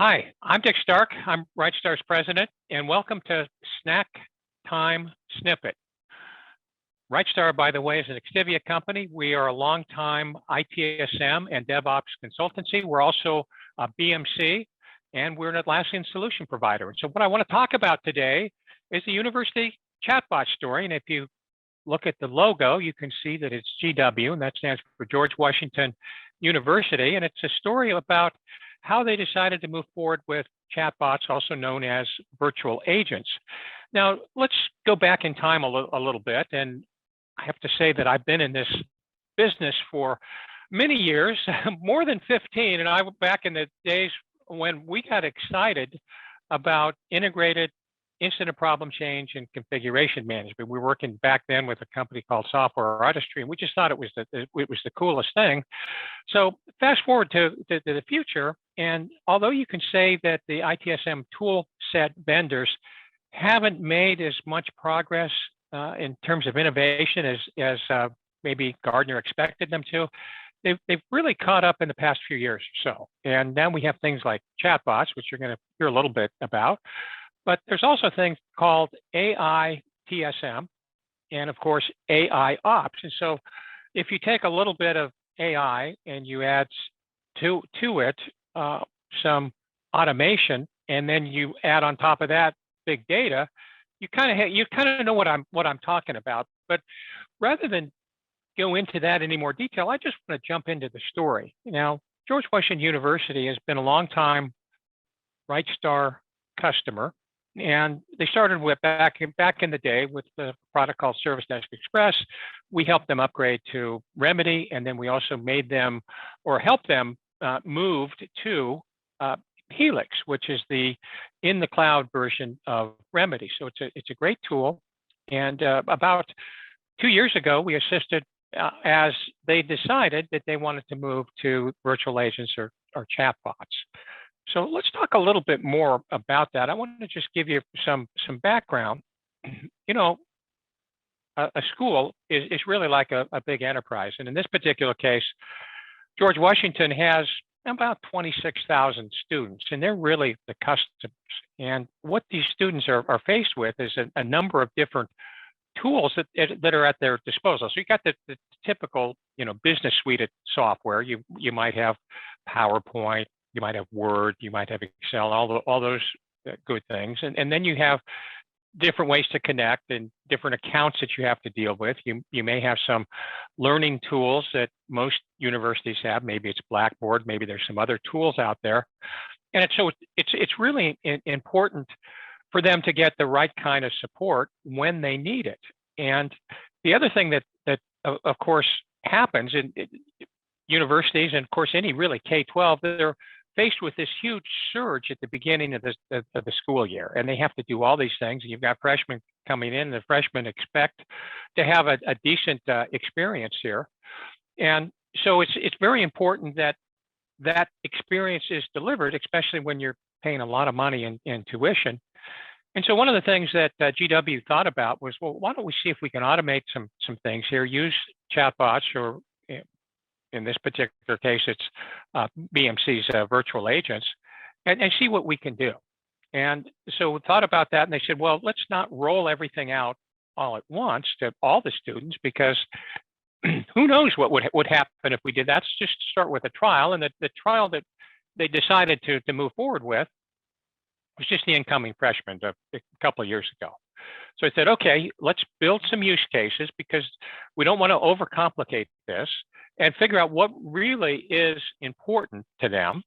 Hi, I'm Dick Stark. I'm Rightstar's president, and welcome to Snacktime Snippet. Rightstar, by the way, is an Activia company. We are a longtime ITSM and DevOps consultancy. We're also a BMC, and we're an Atlassian solution provider. And so what I want to talk about today is the university chatbot story. And if you look at the logo, you can see that it's GW, and that stands for George Washington University. And it's a story about how they decided to move forward with chatbots, also known as virtual agents. Now, let's go back in time a little bit. And I have to say that I've been in this business for many years, more than 15. And I was back in the days when we got excited about integrated incident problem change and configuration management. We were working back then with a company called Software Artistry, and we just thought it was the coolest thing. So fast forward to the future, and although you can say that the ITSM tool set vendors haven't made as much progress in terms of innovation as maybe Gartner expected them to, they've really caught up in the past few years or so. And now we have things like chatbots, which you're going to hear a little bit about. But there's also things called AI TSM and, of course, AI Ops. And so if you take a little bit of AI and you add to it some automation, and then you add on top of that big data, you kind of know what I'm talking about. But rather than go into that in any more detail, I just want to jump into the story. Now, George Washington University has been a long time Rightstar customer. And they started with back in the day with the product called Service Desk Express. We helped them upgrade to Remedy, and then we also made them or helped them move to Helix, which is the in the cloud version of Remedy. So it's a great tool. And about 2 years ago, we assisted as they decided that they wanted to move to virtual agents or chatbots. So let's talk a little bit more about that. I want to just give you some background. You know, a school is really like a big enterprise. And in this particular case, George Washington has about 26,000 students, and they're really the customers. And what these students are faced with is a number of different tools that are at their disposal. So you got the typical, business suite of software. You might have PowerPoint, you might have Word, you might have Excel, all those good things. And then you have different ways to connect and different accounts that you have to deal with. You may have some learning tools that most universities have. Maybe it's Blackboard, maybe there's some other tools out there. And it's really important for them to get the right kind of support when they need it. And the other thing that of course happens in universities, and of course any really K-12, they're faced with this huge surge at the beginning of the school year, and they have to do all these things. And you've got freshmen coming in, and the freshmen expect to have a decent experience here. And so it's very important that experience is delivered, especially when you're paying a lot of money in tuition. And so one of the things that GW thought about was, well, why don't we see if we can automate some things here, use chatbots, or in this particular case, it's BMC's virtual agents, and see what we can do. And so we thought about that, and they said, well, let's not roll everything out all at once to all the students, because who knows what would happen if we did that. Let's just start with a trial. And the trial that they decided to move forward with was just the incoming freshmen a couple of years ago. So I said, okay, let's build some use cases, because we don't want to overcomplicate this, and figure out what really is important to them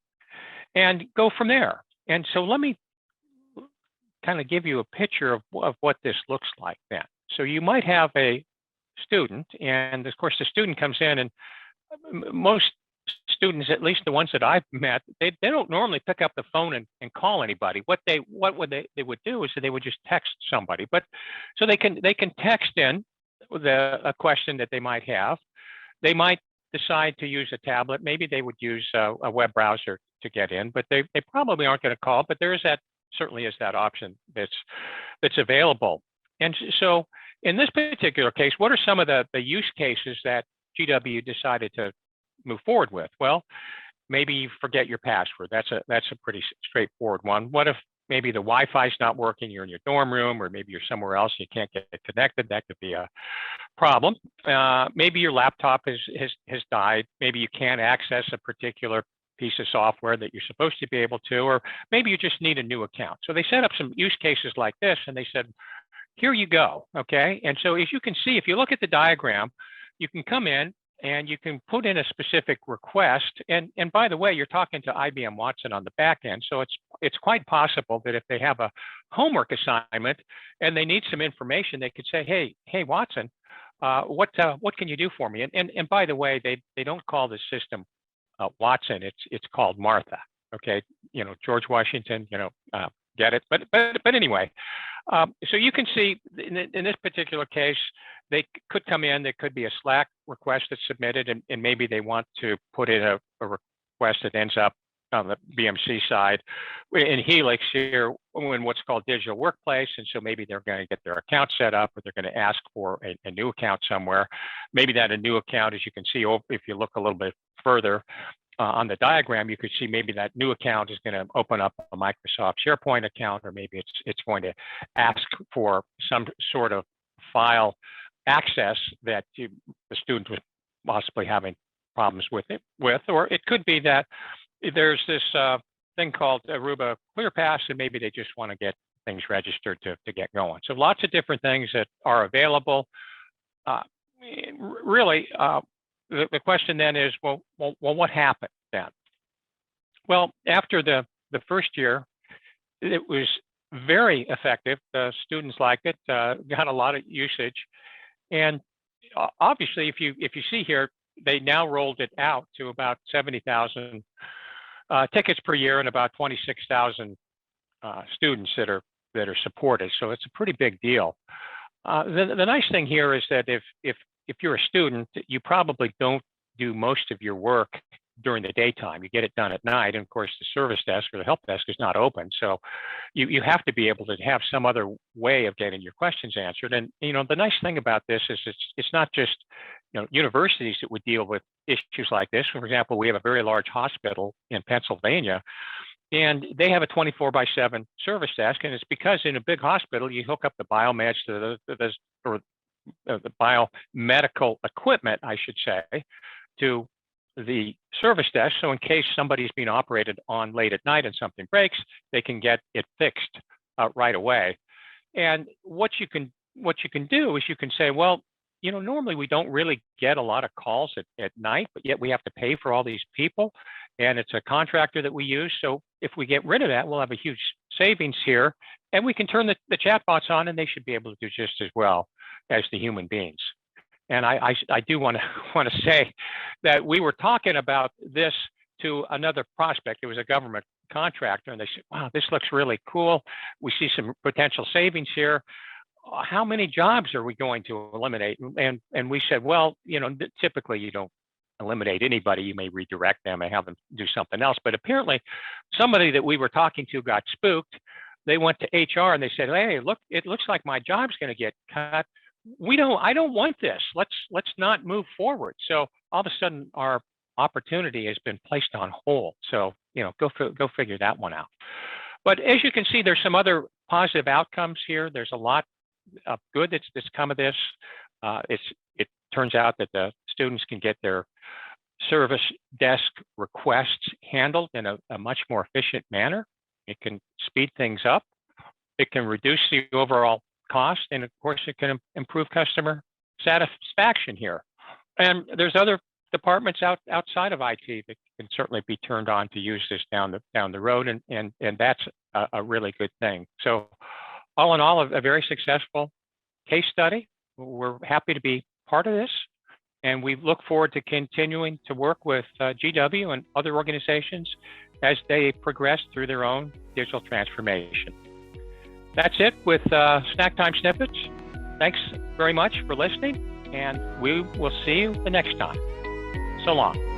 and go from there. And so let me kind of give you a picture of what this looks like then. So you might have a student, and of course the student comes in, and most students, at least the ones that I've met, they don't normally pick up the phone and call anybody. What they would do is that they would just text somebody. But so they can text in a question that they might have. They might decide to use a tablet. Maybe they would use a web browser to get in, but they probably aren't going to call. But there is certainly is that option that's available. And so in this particular case, what are some of the use cases that GW decided to move forward with? Well, maybe you forget your password. That's a pretty straightforward one. What if maybe the Wi-Fi is not working? You're in your dorm room, or maybe you're somewhere else. You can't get connected. That could be a problem. Maybe your laptop has died. Maybe you can't access a particular piece of software that you're supposed to be able to, or maybe you just need a new account. So they set up some use cases like this, and they said, here you go, okay? And so as you can see, if you look at the diagram, you can come in and you can put in a specific request. And by the way, you're talking to IBM Watson on the back end, so it's quite possible that if they have a homework assignment and they need some information, they could say, hey Watson, what can you do for me? And by the way, they don't call the system Watson. It's called Martha. Okay, George Washington. Get it? But anyway, so you can see in this particular case, they could come in. There could be a Slack request that's submitted, and maybe they want to put in a request that ends up on the BMC side in Helix here in what's called digital workplace. And so maybe they're going to get their account set up, or they're going to ask for a new account somewhere. Maybe that a new account, as you can see, if you look a little bit further on the diagram, you could see maybe that new account is going to open up a Microsoft SharePoint account, or maybe it's going to ask for some sort of file access that the student was possibly having problems with, or it could be that there's this thing called Aruba ClearPass, and maybe they just want to get things registered to get going. So lots of different things that are available. Really, the question then is, well, what happened then? Well, after the first year, it was very effective. The students liked it, got a lot of usage, and obviously, if you see here, they now rolled it out to about 70,000 tickets per year and about 26,000 students that are supported. So it's a pretty big deal. The nice thing here is that if you're a student, you probably don't do most of your work during the daytime. You get it done at night, and of course the service desk or the help desk is not open. So you have to be able to have some other way of getting your questions answered. And the nice thing about this is it's not just universities that would deal with issues like this. For example, we have a very large hospital in Pennsylvania, and they have a 24/7 service desk. And it's because in a big hospital, you hook up the biomeds to the biomedical equipment, I should say, to the service desk. So in case somebody's being operated on late at night and something breaks, they can get it fixed right away. And what you can do is you can say, well, normally we don't really get a lot of calls at night, but yet we have to pay for all these people, and it's a contractor that we use. So if we get rid of that, we'll have a huge savings here, and we can turn the chatbots on, and they should be able to do just as well as the human beings. And I do want to say that we were talking about this to another prospect. It was a government contractor, and they said, wow, this looks really cool. We see some potential savings here. How many jobs are we going to eliminate? And we said, well, typically you don't eliminate anybody. You may redirect them and have them do something else. But apparently somebody that we were talking to got spooked. They went to HR and they said, hey, look, it looks like my job's going to get cut. I don't want this. Let's not move forward. So all of a sudden our opportunity has been placed on hold. So, go figure that one out. But as you can see, there's some other positive outcomes here. There's a lot of good that's come of this. It turns out that the students can get their service desk requests handled in a much more efficient manner. It can speed things up. It can reduce the overall cost, and of course, it can improve customer satisfaction here. And there's other departments outside of IT that can certainly be turned on to use this down the road, and that's a really good thing. So, all in all, a very successful case study. We're happy to be part of this, and we look forward to continuing to work with GW and other organizations as they progress through their own digital transformation. That's it with Snacktime Snippets. Thanks very much for listening, and we will see you the next time. So long.